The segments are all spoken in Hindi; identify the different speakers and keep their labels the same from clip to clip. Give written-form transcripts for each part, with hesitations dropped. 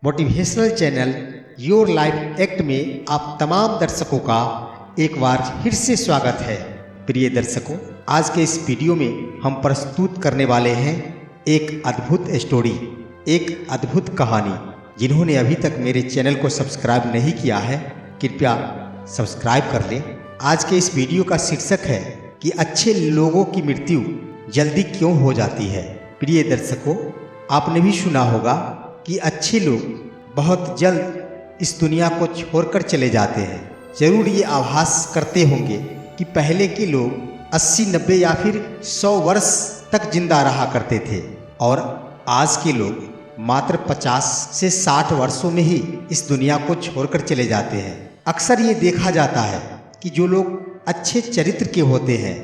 Speaker 1: Motivational channel your life act में आप तमाम दर्शकों का एक बार फिर से स्वागत है। प्रिय दर्शकों, आज के इस वीडियो में हम प्रस्तुत करने वाले हैं एक अद्भुत स्टोरी, एक अद्भुत कहानी। जिन्होंने अभी तक मेरे चैनल को सब्सक्राइब नहीं किया है, कृपया सब्सक्राइब कर लें। आज के इस वीडियो का शीर्षक है कि अच्छे लोगों की मृत्यु जल्दी क्यों हो जाती है। प्रिय दर्शकों, आपने भी सुना होगा कि अच्छे लोग बहुत जल्द इस दुनिया को छोड़कर चले जाते हैं। जरूर ये आभास करते होंगे कि पहले के लोग 80, 90 या फिर 100 वर्ष तक जिंदा रहा करते थे और आज के लोग मात्र 50 से 60 वर्षों में ही इस दुनिया को छोड़कर चले जाते हैं। अक्सर ये देखा जाता है कि जो लोग अच्छे चरित्र के होते हैं,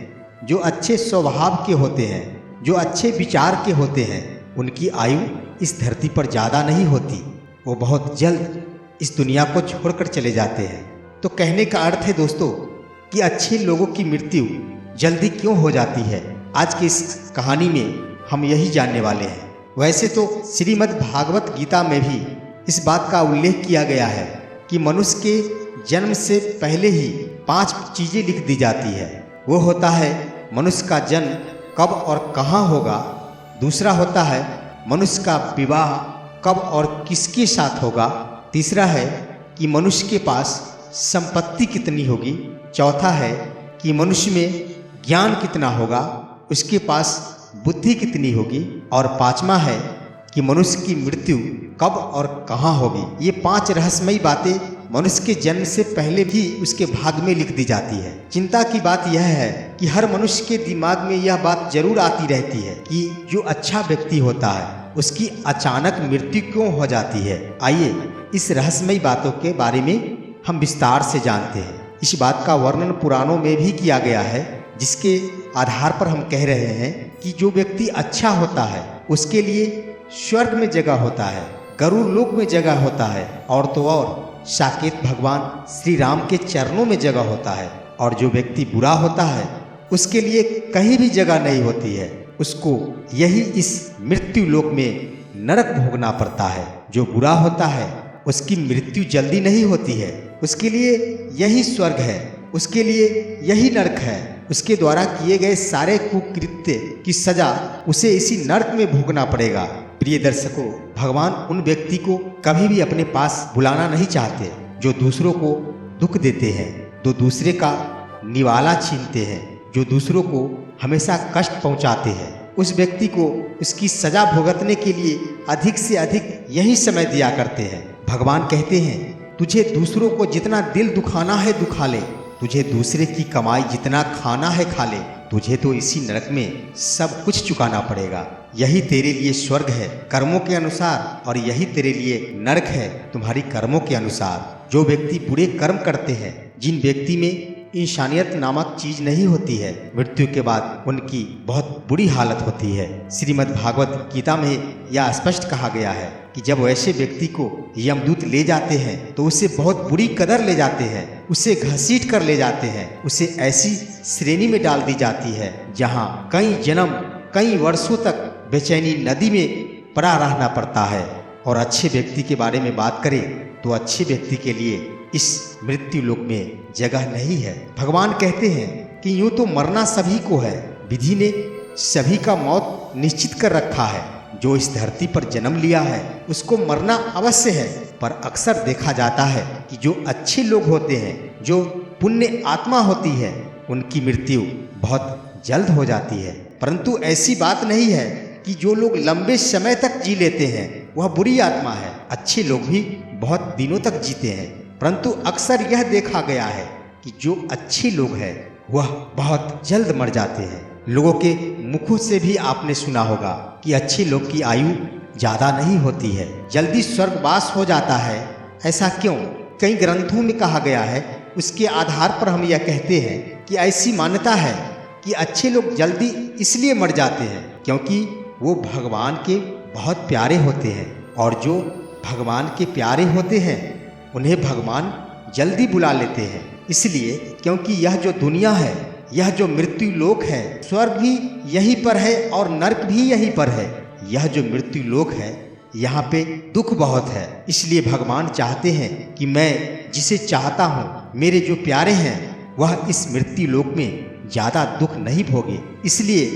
Speaker 1: जो अच्छे स्वभाव के होते हैं, जो अच्छे विचार के होते हैं, उनकी आयु इस धरती पर ज़्यादा नहीं होती। वो बहुत जल्द इस दुनिया को छोड़कर चले जाते हैं। तो कहने का अर्थ है दोस्तों कि अच्छे लोगों की मृत्यु जल्दी क्यों हो जाती है। आज की इस कहानी में हम यही जानने वाले हैं। वैसे तो श्रीमद् भागवत गीता में भी इस बात का उल्लेख किया गया है कि मनुष्य के जन्म से पहले ही 5 चीज़ें लिख दी जाती है। वो होता है मनुष्य का जन्म कब और कहाँ होगा, दूसरा होता है मनुष्य का विवाह कब और किसके साथ होगा, तीसरा है कि मनुष्य के पास संपत्ति कितनी होगी, चौथा है कि मनुष्य में ज्ञान कितना होगा, उसके पास बुद्धि कितनी होगी, और पांचवा है कि मनुष्य की मृत्यु कब और कहाँ होगी। ये 5 रहस्यमयी बातें मनुष्य के जन्म से पहले भी उसके भाग में लिख दी जाती है। चिंता की बात यह है कि हर मनुष्य के दिमाग में यह बात जरूर आती रहती है कि जो अच्छा व्यक्ति होता है उसकी अचानक मृत्यु क्यों हो जाती है। आइए इस रहस्यमयी बातों के बारे में हम विस्तार से जानते हैं। इस बात का वर्णन पुराणों में भी किया गया है, जिसके आधार पर हम कह रहे हैं कि जो व्यक्ति अच्छा होता है उसके लिए स्वर्ग में जगह होता है, गरुड़ लोक में जगह होता है, और तो और साकेत भगवान श्री राम के चरणों में जगह होता है। और जो व्यक्ति बुरा होता है उसके लिए कहीं भी जगह नहीं होती है, उसको यही इस मृत्यु लोक में नरक भोगना पड़ता है। जो बुरा होता है उसकी मृत्यु जल्दी नहीं होती है, उसके लिए यही स्वर्ग है, उसके लिए यही नरक है। उसके द्वारा किए गए सारे कुकृत्य की सजा उसे इसी नरक में भोगना पड़ेगा। प्रिय दर्शकों, भगवान उन व्यक्ति को कभी भी अपने पास बुलाना नहीं चाहते जो दूसरों को दुख देते हैं, जो दूसरे का निवाला छीनते हैं, जो दूसरों को हमेशा कष्ट पहुंचाते हैं। उस व्यक्ति को उसकी सजा भुगतने के लिए अधिक से अधिक यही समय दिया करते हैं। भगवान कहते हैं, तुझे दूसरों को जितना दिल दुखाना है दुखा ले, तुझे दूसरे की कमाई जितना खाना है खा ले, तुझे तो इसी नरक में सब कुछ चुकाना पड़ेगा। यही तेरे लिए स्वर्ग है कर्मों के अनुसार, और यही तेरे लिए नरक है तुम्हारी कर्मों के अनुसार। जो व्यक्ति बुरे कर्म करते हैं, जिन व्यक्ति में इंसानियत नामक चीज नहीं होती है, मृत्यु के बाद उनकी बहुत बुरी हालत होती है। श्रीमद् भागवत गीता में यह स्पष्ट कहा गया है कि जब वैसे व्यक्ति को यमदूत ले जाते हैं तो उसे बहुत बुरी कदर ले जाते हैं, उसे घसीट कर ले जाते हैं, उसे ऐसी श्रेणी में डाल दी जाती है जहाँ कई जन्म कई वर्षों तक बेचैनी नदी में पड़ा रहना पड़ता है। और अच्छे व्यक्ति के बारे में बात करें तो अच्छे व्यक्ति के लिए इस मृत्यु लोक में जगह नहीं है। भगवान कहते हैं कि यूं तो मरना सभी को है, विधि ने सभी का मौत निश्चित कर रखा है। जो इस धरती पर जन्म लिया है उसको मरना अवश्य है, पर अक्सर देखा जाता है कि जो अच्छे लोग होते हैं, जो पुण्य आत्मा होती है, उनकी मृत्यु बहुत जल्द हो जाती है। परंतु ऐसी बात नहीं है कि जो लोग लंबे समय तक जी लेते हैं वह बुरी आत्मा है। अच्छे लोग भी बहुत दिनों तक जीते हैं, परंतु अक्सर यह देखा गया है कि जो अच्छे लोग हैं वह बहुत जल्द मर जाते हैं। लोगों के मुखों से भी आपने सुना होगा कि अच्छे लोग की आयु ज़्यादा नहीं होती है, जल्दी स्वर्गवास हो जाता है। ऐसा क्यों? कई ग्रंथों में कहा गया है। उसके आधार पर हम यह कहते हैं कि ऐसी मान्यता है कि अच्छे लोग जल्दी इसलिए मर जाते हैं क्योंकि वो भगवान के बहुत प्यारे होते हैं, और जो भगवान के प्यारे होते हैं उन्हें भगवान जल्दी बुला लेते हैं। इसलिए क्योंकि यह जो दुनिया है, यह जो मृत्यु लोक है, स्वर्ग भी यहीं पर है और नरक भी यहीं पर है। यह जो मृत्यु लोक है यहाँ पे दुख बहुत है। इसलिए भगवान चाहते हैं कि मैं जिसे चाहता हूँ, मेरे जो प्यारे हैं, वह इस मृत्यु लोक में ज़्यादा दुख नहीं भोगे। इसलिए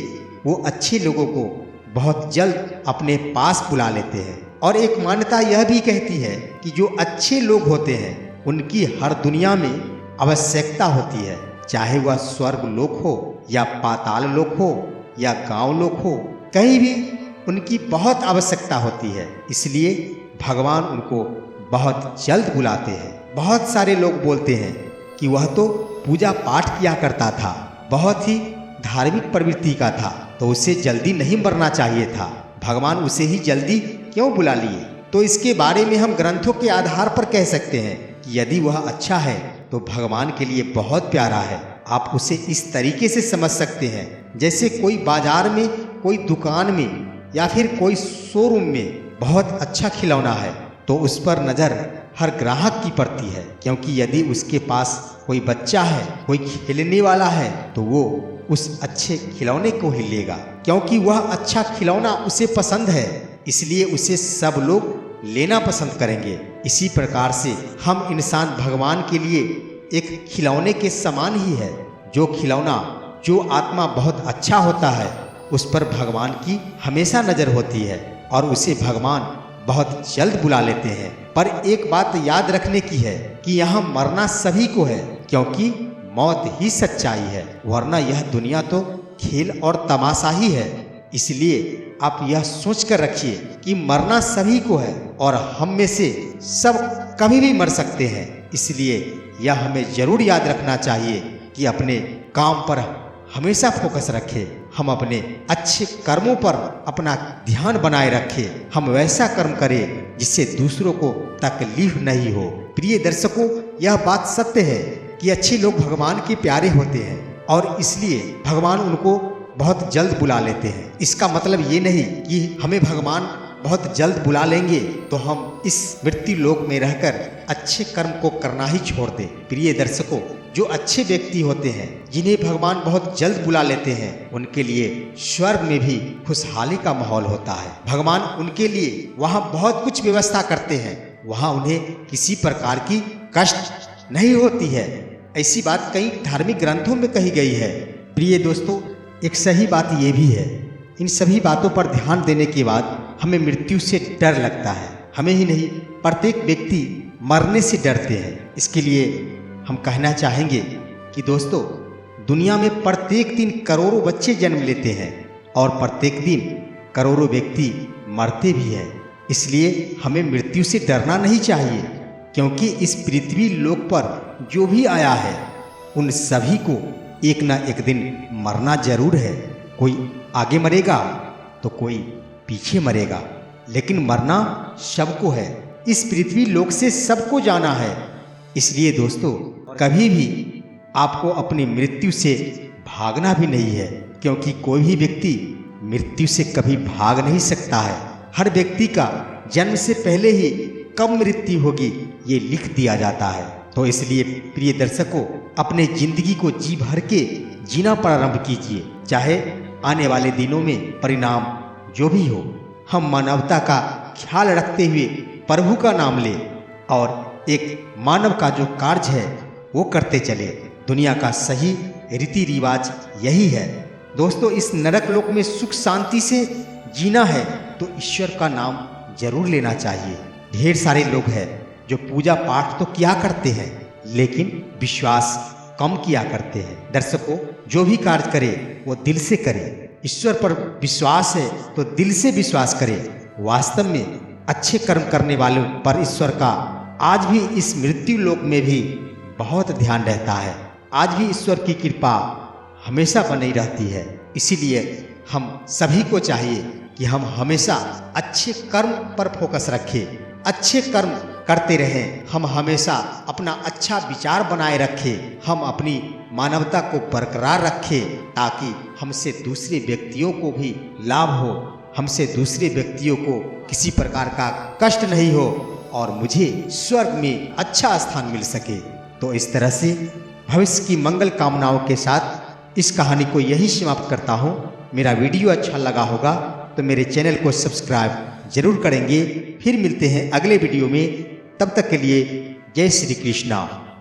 Speaker 1: वो अच्छे लोगों को बहुत जल्द अपने पास बुला लेते हैं। और एक मान्यता यह भी कहती है कि जो अच्छे लोग होते हैं उनकी हर दुनिया में आवश्यकता होती है, चाहे वह स्वर्ग लोक हो या पाताल लोक हो या गांव लोक हो, कहीं भी उनकी बहुत आवश्यकता होती है। इसलिए भगवान उनको बहुत जल्द बुलाते हैं। बहुत सारे लोग बोलते हैं कि वह तो पूजा पाठ किया करता था, बहुत ही धार्मिक प्रवृत्ति का था, तो उसे जल्दी नहीं मरना चाहिए था, भगवान उसे ही जल्दी क्यों बुला लिए। तो इसके बारे में हम ग्रंथों के आधार पर कह सकते हैं कि यदि वह अच्छा है तो भगवान के लिए बहुत प्यारा है। आप उसे इस तरीके से समझ सकते हैं जैसे कोई बाजार में, कोई दुकान में या फिर कोई शोरूम में बहुत अच्छा खिलौना है तो उस पर नज़र हर ग्राहक की पड़ती है, क्योंकि यदि उसके पास कोई बच्चा है, कोई खेलने वाला है, तो वो उस अच्छे खिलौने को ही लेगा, क्योंकि वह अच्छा खिलौना उसे पसंद है, इसलिए उसे सब लोग लेना पसंद करेंगे। इसी प्रकार से हम इंसान भगवान के लिए एक खिलौने के समान ही है। जो खिलौना, जो आत्मा बहुत अच्छा होता है, उस पर भगवान की हमेशा नज़र होती है और उसे भगवान बहुत जल्द बुला लेते हैं। पर एक बात याद रखने की है कि यहाँ मरना सभी को है, क्योंकि मौत ही सच्चाई है, वरना यह दुनिया तो खेल और तमाशा ही है। इसलिए आप यह सोच कर रखिए कि मरना सभी को है और हम में से सब कभी भी मर सकते हैं। इसलिए यह हमें जरूर याद रखना चाहिए कि अपने काम पर हमेशा फोकस रखें, हम अपने अच्छे कर्मों पर अपना ध्यान बनाए रखें, हम वैसा कर्म करें जिससे दूसरों को तकलीफ नहीं हो। प्रिय दर्शकों, यह बात सत्य है कि अच्छे लोग भगवान के प्यारे होते हैं और इसलिए भगवान उनको बहुत जल्द बुला लेते हैं। इसका मतलब ये नहीं कि हमें भगवान बहुत जल्द बुला लेंगे तो हम इस मृत्यु लोक में रहकर अच्छे कर्म को करना ही छोड़ दें। प्रिय दर्शकों, जो अच्छे व्यक्ति होते हैं, जिन्हें भगवान बहुत जल्द बुला लेते हैं, उनके लिए स्वर्ग में भी खुशहाली का माहौल होता है। भगवान उनके लिए वहाँ बहुत कुछ व्यवस्था करते हैं, वहाँ उन्हें किसी प्रकार की कष्ट नहीं होती है। ऐसी बात कई धार्मिक ग्रंथों में कही गई है। प्रिय दोस्तों, एक सही बात ये भी है, इन सभी बातों पर ध्यान देने के बाद हमें मृत्यु से डर लगता है। हमें ही नहीं, प्रत्येक व्यक्ति मरने से डरते हैं। इसके लिए हम कहना चाहेंगे कि दोस्तों, दुनिया में प्रत्येक दिन करोड़ों बच्चे जन्म लेते हैं और प्रत्येक दिन करोड़ों व्यक्ति मरते भी हैं। इसलिए हमें मृत्यु से डरना नहीं चाहिए, क्योंकि इस पृथ्वी लोक पर जो भी आया है उन सभी को एक ना एक दिन मरना जरूर है। कोई आगे मरेगा तो कोई पीछे मरेगा, लेकिन मरना सबको है। इस पृथ्वी लोक से सबको जाना है। इसलिए दोस्तों, कभी भी आपको अपनी मृत्यु से भागना भी नहीं है, क्योंकि कोई भी व्यक्ति मृत्यु से कभी भाग नहीं सकता है। हर व्यक्ति का जन्म से पहले ही कब मृत्यु होगी ये लिख दिया जाता है। तो इसलिए प्रिय दर्शकों, अपने जिंदगी को जी भर के जीना प्रारंभ कीजिए, चाहे आने वाले दिनों में परिणाम जो भी हो। हम मानवता का ख्याल रखते हुए प्रभु का नाम ले और एक मानव का जो कार्य है वो करते चले। दुनिया का सही रीति रिवाज यही है। दोस्तों, इस नरक लोक में सुख शांति से जीना है तो ईश्वर का नाम जरूर लेना चाहिए। ढेर सारे लोग हैं जो पूजा पाठ तो किया करते हैं, लेकिन विश्वास कम किया करते हैं। दर्शकों, जो भी कार्य करे वो दिल से करे। ईश्वर पर विश्वास है तो दिल से विश्वास करे। वास्तव में अच्छे कर्म करने वालों पर ईश्वर का आज भी इस मृत्यु लोक में भी बहुत ध्यान रहता है। आज भी ईश्वर की कृपा हमेशा बनी रहती है। इसीलिए हम सभी को चाहिए कि हम हमेशा अच्छे कर्म पर फोकस रखें, अच्छे कर्म करते रहें। हम हमेशा अपना अच्छा विचार बनाए रखें, हम अपनी मानवता को बरकरार रखें, ताकि हमसे दूसरे व्यक्तियों को भी लाभ हो, हमसे दूसरे व्यक्तियों को किसी प्रकार का कष्ट नहीं हो और मुझे स्वर्ग में अच्छा स्थान मिल सके। तो इस तरह से भविष्य की मंगल कामनाओं के साथ इस कहानी को यही समाप्त करता हूँ। मेरा वीडियो अच्छा लगा होगा तो मेरे चैनल को सब्सक्राइब जरूर करेंगे। फिर मिलते हैं अगले वीडियो में, तब तक के लिए जय श्री कृष्णा।